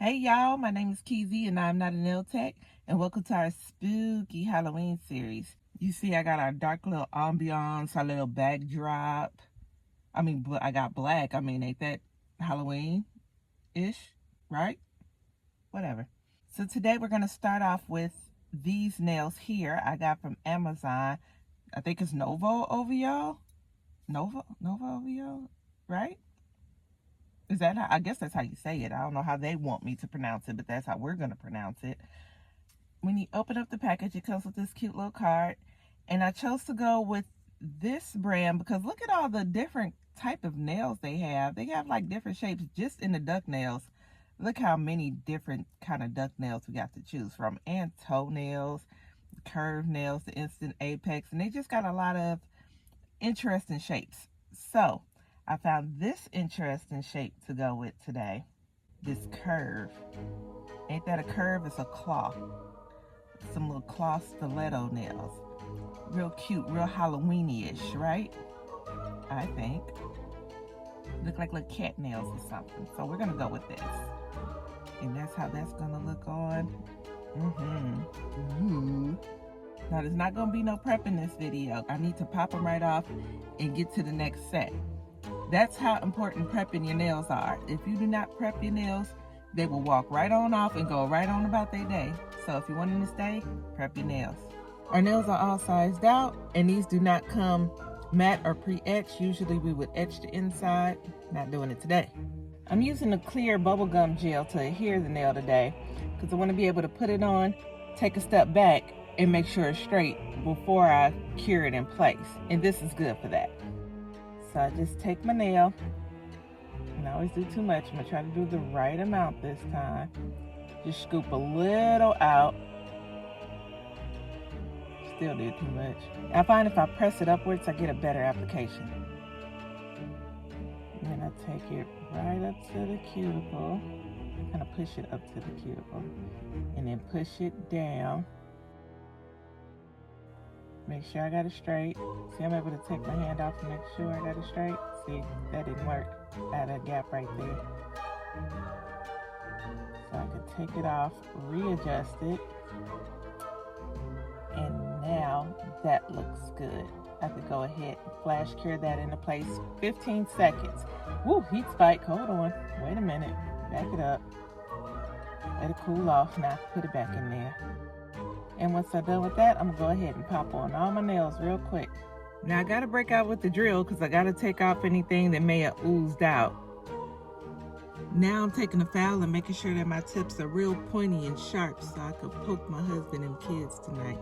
Hey y'all, my name is Kizzy and I'm NottaNailTech, and welcome to our spooky Halloween series. You see I got our dark little ambiance, our little backdrop. I got black. Ain't that Halloween-ish, right? Whatever. So today we're going to start off with these nails here I got from Amazon. I think it's Novo Ovo. Novo Ovo, right? Is that how, I guess that's how you say it. I don't know how they want me to pronounce it, but that's how we're going to pronounce it. When you open up the package, it comes with this cute little card. And I chose to go with this brand because look at all the different type of nails they have. They have like different shapes just in the duck nails. Look how many different kind of duck nails we got to choose from. And toenails, curved nails, the instant apex. And they just got a lot of interesting shapes. So I found this interesting shape to go with today. This curve. Ain't that a curve? It's a claw. Some little claw stiletto nails. Real cute, real Halloween-ish, right? I think. Look like little cat nails or something. So we're gonna go with this. And that's how that's gonna look on. Now there's not gonna be no prep in this video. I need to pop them right off and get to the next set. That's how important prepping your nails are. If you do not prep your nails, they will walk right on off and go right on about their day. So if you want them to stay, prep your nails. Our nails are all sized out, and these do not come matte or pre-etched. Usually we would etch the inside. Not doing it today. I'm using a clear bubblegum gel to adhere the nail today because I want to be able to put it on, take a step back, and make sure it's straight before I cure it in place. And this is good for that. So I just take my nail, and I always do too much. I'm gonna try to do the right amount this time. Just scoop a little out. Still did too much. I find if I press it upwards, I get a better application. And then I take it right up to the cuticle. Kind of push it up to the cuticle. And then push it down. Make sure I got it straight. See, I'm able to take my hand off and make sure I got it straight. See, that didn't work. I had a gap right there. So I could take it off, readjust it. And now that looks good. I could go ahead and flash cure that into place. 15 seconds. Woo, heat spike. Hold on. Wait a minute. Back it up. Let it cool off. Now put it back in there. And once I'm done with that, I'm gonna go ahead and pop on all my nails real quick. Now I gotta break out with the drill because I gotta take off anything that may have oozed out. Now I'm taking a file and making sure that my tips are real pointy and sharp so I can poke my husband and kids tonight.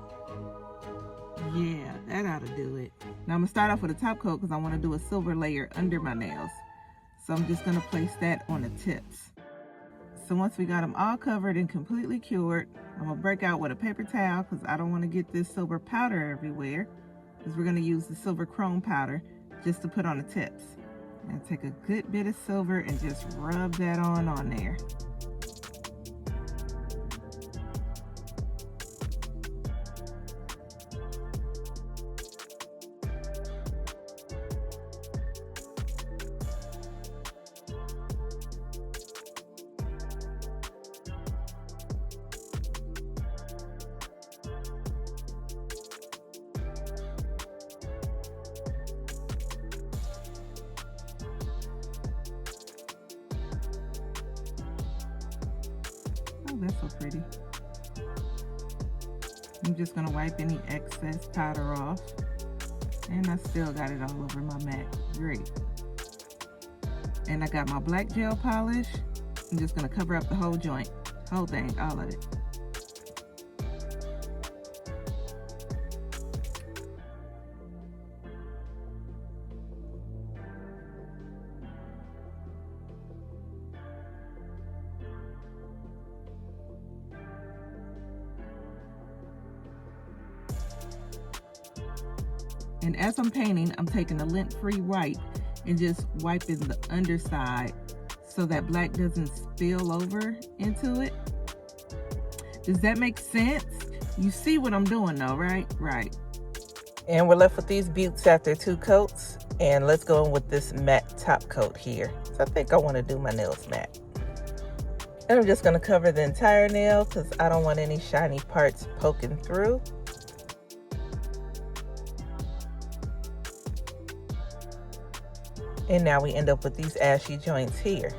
Yeah, that ought to do it. Now I'm gonna start off with a top coat because I wanna do a silver layer under my nails. So I'm just gonna place that on the tips. So once we got them all covered and completely cured, I'm gonna break out with a paper towel because I don't want to get this silver powder everywhere, because we're gonna use the silver chrome powder just to put on the tips. And take a good bit of silver and just rub that on there. Oh, that's so pretty. I'm just gonna wipe any excess powder off. And I still got it all over my mat. Great. And I got my black gel polish. I'm just gonna cover up the whole joint. Whole thing, all of it. And as I'm painting, I'm taking a lint-free wipe and just wiping the underside so that black doesn't spill over into it. Does that make sense? You see what I'm doing though, right? Right. And we're left with these buttes after 2 coats. And let's go in with this matte top coat here. So I think I want to do my nails matte. And I'm just going to cover the entire nail because I don't want any shiny parts poking through. And now we end up with these ashy joints here.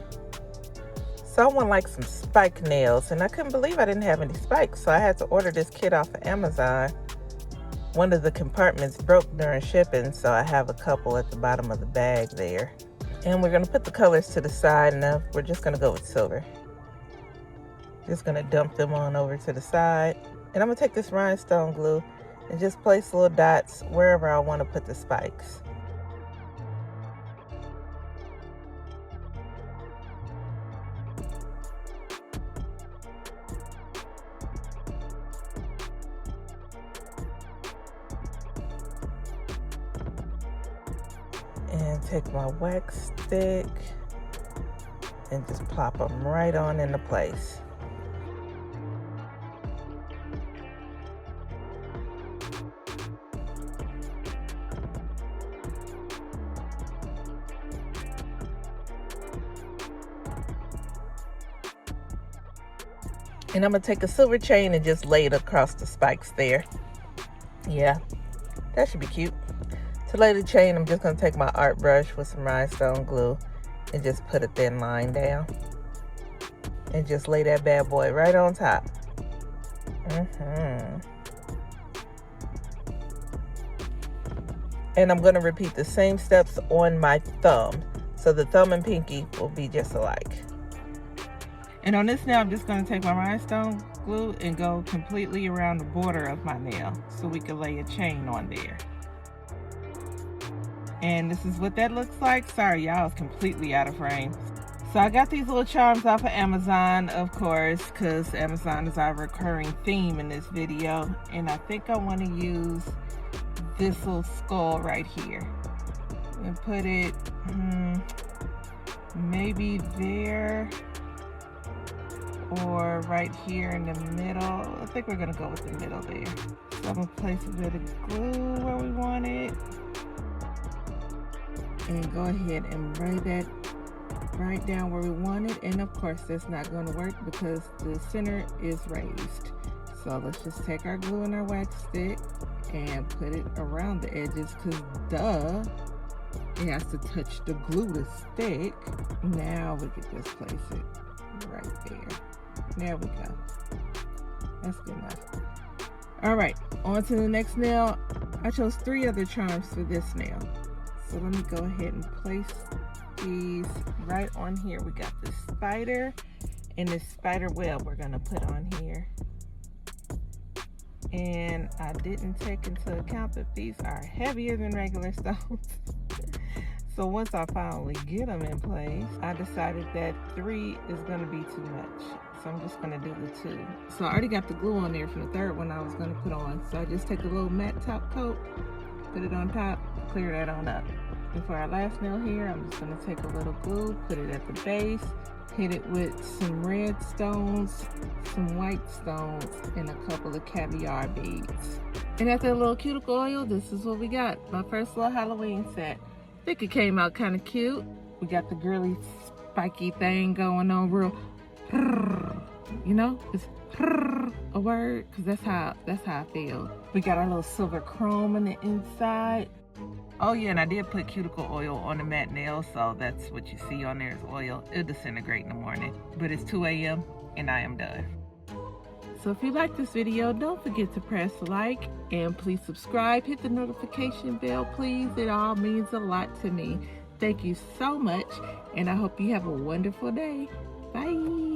So I want like some spike nails, and I couldn't believe I didn't have any spikes, so I had to order this kit off of Amazon. One of the compartments broke during shipping, so I have a couple at the bottom of the bag there. And we're going to put the colors to the side, and we're just going to go with silver. Just going to dump them on over to the side. And I'm going to take this rhinestone glue and just place little dots wherever I want to put the spikes. And take my wax stick and just plop them right on into place. And I'm going to take a silver chain and just lay it across the spikes there. Yeah, that should be cute. To lay the chain, I'm just going to take my art brush with some rhinestone glue and just put a thin line down. And just lay that bad boy right on top. And I'm going to repeat the same steps on my thumb. So the thumb and pinky will be just alike. And on this nail, I'm just going to take my rhinestone glue and go completely around the border of my nail so we can lay a chain on there. And this is what that looks like. Sorry, y'all, it's completely out of frame. So I got these little charms off of Amazon, of course, because Amazon is our recurring theme in this video. And I think I want to use this little skull right here and put it maybe there or right here in the middle. I think we're gonna go with the middle there. So I'm gonna place a bit of glue where we want it. And go ahead and write that right down where we want it. And of course that's not going to work because the center is raised. So let's just take our glue and our wax stick and put it around the edges because duh, it has to touch the glue to stick. Now we can just place it right there. There we go. That's good enough. All right, on to the next nail. I chose 3 other charms for this nail. So let me go ahead and place these right on here. We got this spider and this spider web we're gonna put on here. And I didn't take into account that these are heavier than regular stones. So once I finally get them in place, I decided that 3 is gonna be too much. So I'm just gonna do the 2. So I already got the glue on there for the 3rd one I was gonna put on. So I just take a little matte top coat, put it on top, clear that on up. And for our last nail here, I'm just gonna take a little glue, put it at the base, hit it with some red stones, some white stones, and a couple of caviar beads. And after a little cuticle oil, this is what we got. My first little Halloween set. I think it came out kind of cute. We got the girly spiky thing going on real, you know, it's a word, because that's how I feel. We got our little silver chrome on the inside. Oh yeah, and I did put cuticle oil on the matte nail, so that's what you see on there is oil. It'll disintegrate in the morning. But it's 2 a.m. and I am done. So if you like this video, don't forget to press like and please subscribe. Hit the notification bell, please. It all means a lot to me. Thank you so much, and I hope you have a wonderful day. Bye.